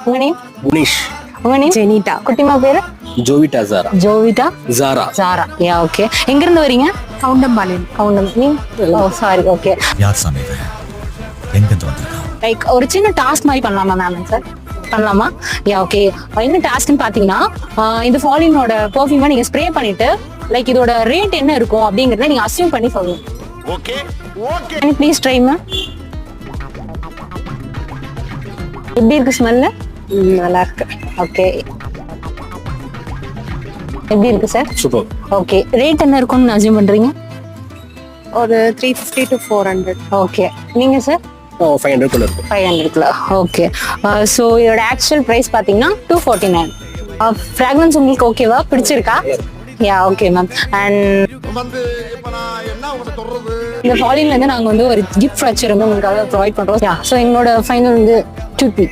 உங்க நேம்? முனிஷ். உங்க நேம்? ஜெனிட்டா. குட்டிமா பேரு? ஜோவிட்டா ஜாரா. ஜோவிட்டா ஜாரா. ஜாரா. Yeah okay. எங்க இருந்து வரீங்க? கவுண்டம்பாளையம். கவுண்டம். நீ? ஓ சாரி. ஓகே. யார் சாமி இவன்? எங்க இருந்து வந்திருக்கான்? லைக் ஒரு சின்ன டாஸ்க் மாதிரி பண்ணலாமா மேம் சார்? பண்ணலாமா? Yeah okay. என்ன டாஸ்க்னு பாத்தீங்கன்னா இந்த ஃபாலினோட பெர்ஃப்யூமை நீங்க ஸ்ப்ரே பண்ணிட்டு லைக் இதோட ரேட் என்ன இருக்கும் அப்படிங்கறத நீங்க அஸ்யூம் பண்ணி சொல்லுங்க. Okay okay. Can you please try ma'am? எப்படி இருக்கு ஸ்மெல்? நல்லா இருக்கு. ஓகே. எப்படி இருக்கு சார்? சூப்பர். ஓகே. ரேட் என்ன இருக்கும்னு அஸ்யூம் பண்றீங்க? ஒரு 350 to 400. ஓகே. நீங்க சார்? 500 குள்ள இருக்கும். 500 ஓகே. ஸோ இதோட ஆக்சுவல் ப்ரைஸ் பார்த்தீங்கன்னா 249. ஃப்ராக்ரன்ஸ் உங்களுக்கு ஓகேவா? பிடிச்சிருக்கா? Yeah okay ma'am. அண்ட் இந்த ஃபாலின்ல இருந்து நாங்கள் வந்து ஒரு கிஃப்ட் வச்சிருந்து உங்களுக்காக ப்ரொவைட் பண்றோம். யா ஸோ எங்களோட ஃபைனல் வந்து 2P.